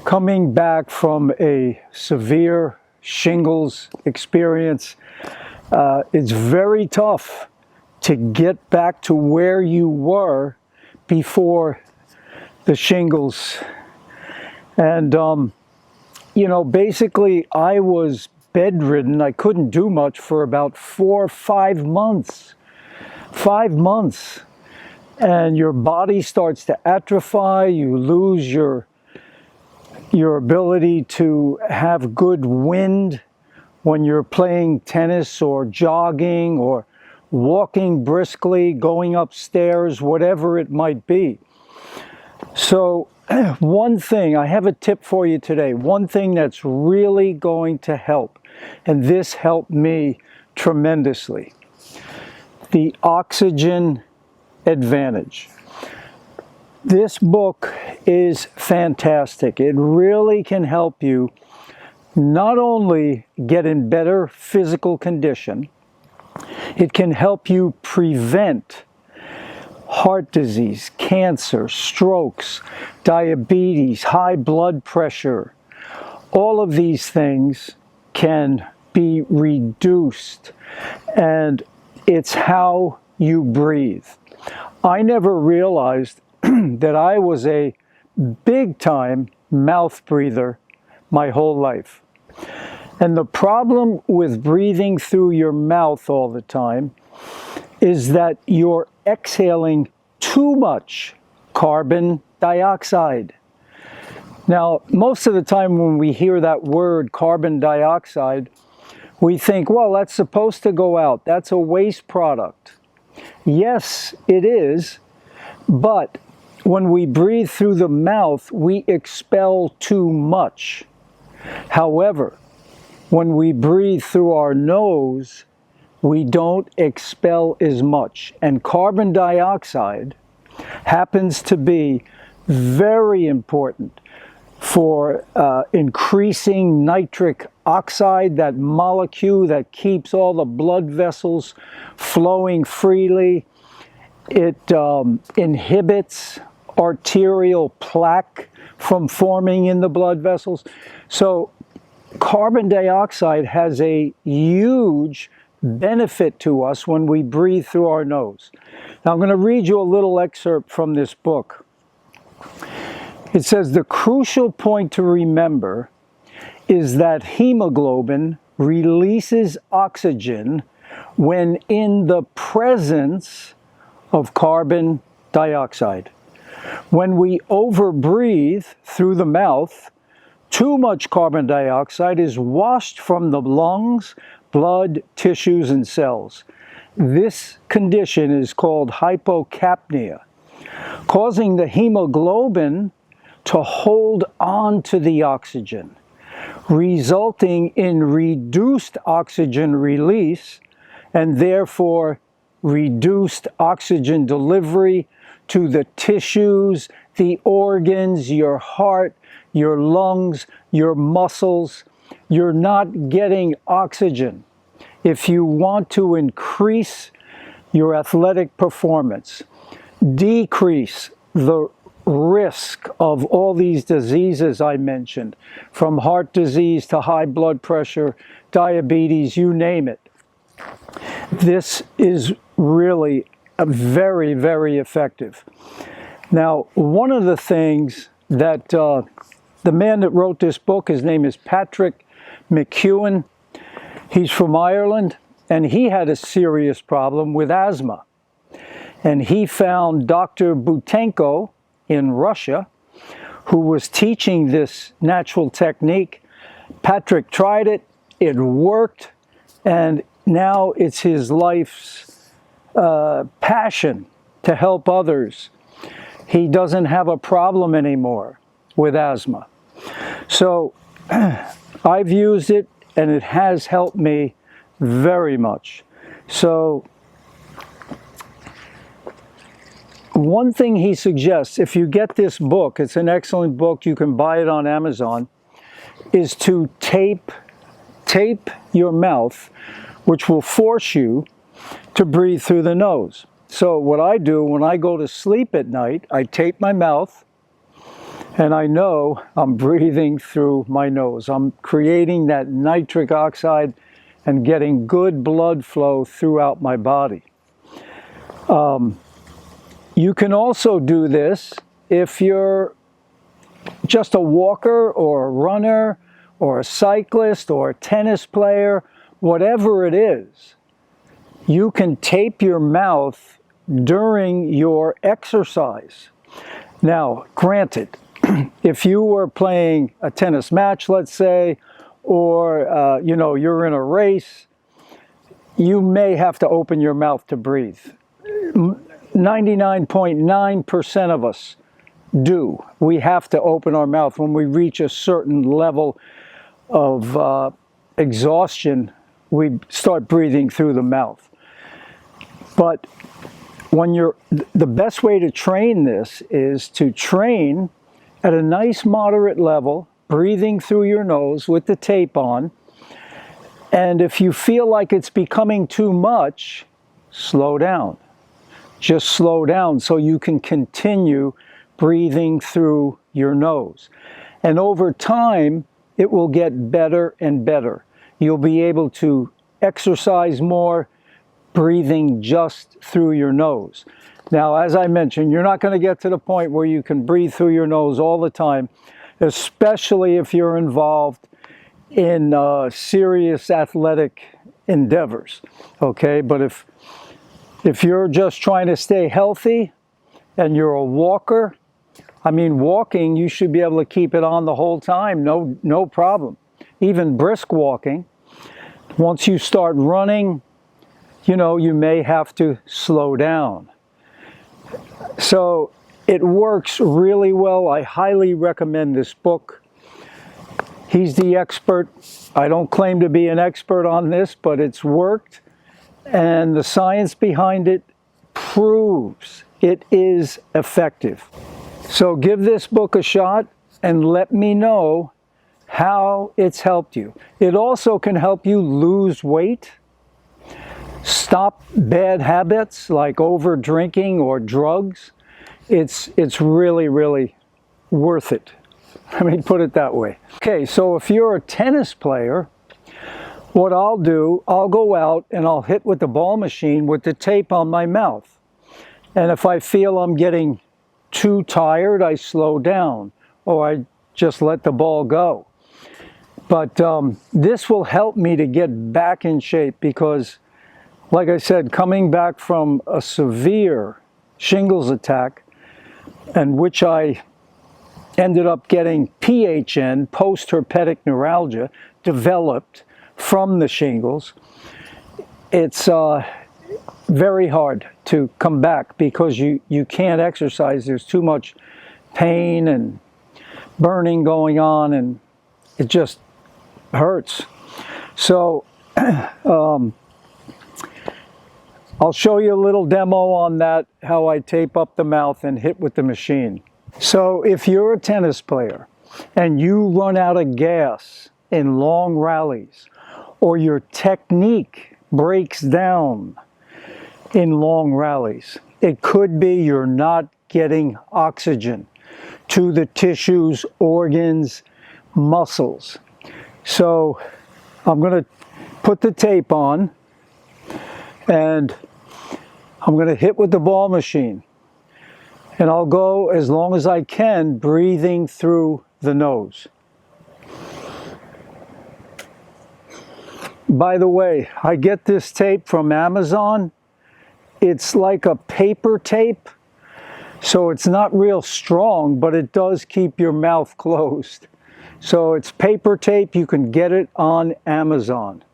Coming back from a severe shingles experience, it's very tough to get back to where you were before the shingles. And, you know, basically I was bedridden. I couldn't do much for about 4 or 5 months. 5 months. And your body starts to atrophy. You lose your ability to have good wind when you're playing tennis or jogging or walking briskly, going upstairs, whatever it might be. So one thing, I have a tip for you today, one thing that's really going to help, and this helped me tremendously: the oxygen advantage. This book is fantastic. It really can help you not only get in better physical condition, it can help you prevent heart disease, cancer, strokes, diabetes, high blood pressure. All of these things can be reduced, and it's how you breathe. I never realized that I was a big-time mouth breather my whole life. And the problem with breathing through your mouth all the time is that you're exhaling too much carbon dioxide. Now, most of the time when we hear that word carbon dioxide, we think, well, that's supposed to go out. That's a waste product. Yes, it is, but when we breathe through the mouth, we expel too much. However, when we breathe through our nose, we don't expel as much. And carbon dioxide happens to be very important for increasing nitric oxide, that molecule that keeps all the blood vessels flowing freely. It inhibits arterial plaque from forming in the blood vessels. So carbon dioxide has a huge benefit to us when we breathe through our nose. Now I'm going to read you a little excerpt from this book. It says, the crucial point to remember is that hemoglobin releases oxygen when in the presence of carbon dioxide. When we overbreathe through the mouth, too much carbon dioxide is washed from the lungs, blood, tissues, and cells. This condition is called hypocapnia, causing the hemoglobin to hold on to the oxygen, resulting in reduced oxygen release and therefore reduced oxygen delivery to the tissues, the organs, your heart, your lungs, your muscles. You're not getting oxygen. If you want to increase your athletic performance, decrease the risk of all these diseases I mentioned, from heart disease to high blood pressure, diabetes, you name it. This is really very, very effective. Now, one of the things that the man that wrote this book, his name is Patrick McEwen. He's from Ireland, and he had a serious problem with asthma. And he found Dr. Butenko in Russia, who was teaching this natural technique. Patrick tried it, it worked, and now it's his life's passion to help others. He doesn't have a problem anymore with asthma. So I've used it, and it has helped me very much. So one thing he suggests, if you get this book, it's an excellent book, you can buy it on Amazon, is to tape your mouth, which will force you to breathe through the nose. So what I do when I go to sleep at night, I tape my mouth, And I know I'm breathing through my nose. I'm creating that nitric oxide and getting good blood flow throughout my body. You can also do this if you're just a walker or a runner or a cyclist or a tennis player, whatever it is. You can tape your mouth during your exercise. Now, granted, if you were playing a tennis match, let's say, or you're in a race, you may have to open your mouth to breathe. 99.9% of us do. We have to open our mouth when we reach a certain level of exhaustion. We start breathing through the mouth. But the best way to train this is to train at a nice moderate level, breathing through your nose with the tape on. And if you feel like it's becoming too much, slow down. Just slow down so you can continue breathing through your nose. And over time, it will get better and better. You'll be able to exercise more, breathing just through your nose. Now, as I mentioned, you're not going to get to the point where you can breathe through your nose all the time, especially if you're involved in serious athletic endeavors, okay? But if you're just trying to stay healthy and you're a walker, I mean, walking, you should be able to keep it on the whole time, no problem. Even brisk walking. Once you start running, you may have to slow down. So it works really well. I highly recommend this book. He's the expert. I don't claim to be an expert on this, but it's worked. And the science behind it proves it is effective. So give this book a shot and let me know how it's helped you. It also can help you lose weight, stop bad habits like over drinking or drugs. It's really, really worth it. Let me put it that way. Okay, so if you're a tennis player, what I'll do, I'll go out and I'll hit with the ball machine with the tape on my mouth. And if I feel I'm getting too tired, I slow down or I just let the ball go. But this will help me to get back in shape because, like I said, coming back from a severe shingles attack, and which I ended up getting PHN, post-herpetic neuralgia, developed from the shingles, it's very hard to come back because you can't exercise. There's too much pain and burning going on, and it just hurts. So I'll show you a little demo on that, how I tape up the mouth and hit with the machine. So if you're a tennis player and you run out of gas in long rallies, or your technique breaks down in long rallies, it could be you're not getting oxygen to the tissues, organs, muscles. So I'm going to put the tape on and I'm going to hit with the ball machine. And I'll go as long as I can, breathing through the nose. By the way, I get this tape from Amazon. It's like a paper tape, so it's not real strong, but it does keep your mouth closed. So it's paper tape. You can get it on Amazon.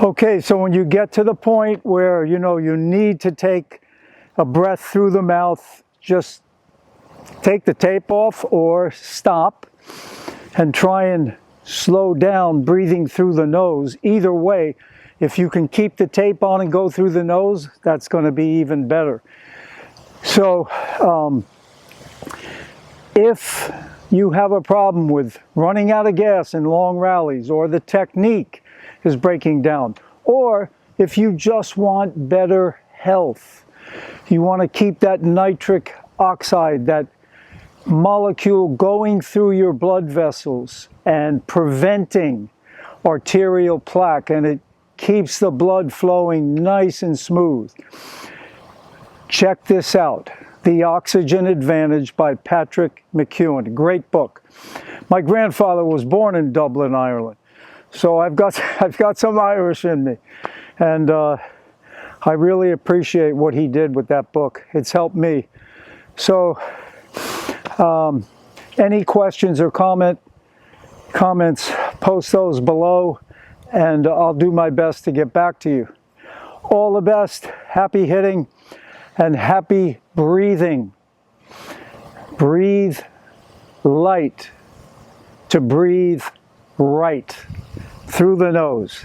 Okay, so when you get to the point where you know you need to take a breath through the mouth, just take the tape off or stop and try and slow down breathing through the nose. Either way, if you can keep the tape on and go through the nose, that's going to be even better. So if you have a problem with running out of gas in long rallies, or the technique is breaking down, or if you just want better health, you want to keep that nitric oxide, that molecule going through your blood vessels and preventing arterial plaque, and it keeps the blood flowing nice and smooth. Check this out, The Oxygen Advantage by Patrick McEwen. Great book. My grandfather was born in Dublin, Ireland, so I've got some Irish in me, and I really appreciate what he did with that book. It's helped me. So any questions or comments, post those below, and I'll do my best to get back to you. All the best, happy hitting, and happy breathing. Breathe light to breathe right through the nose.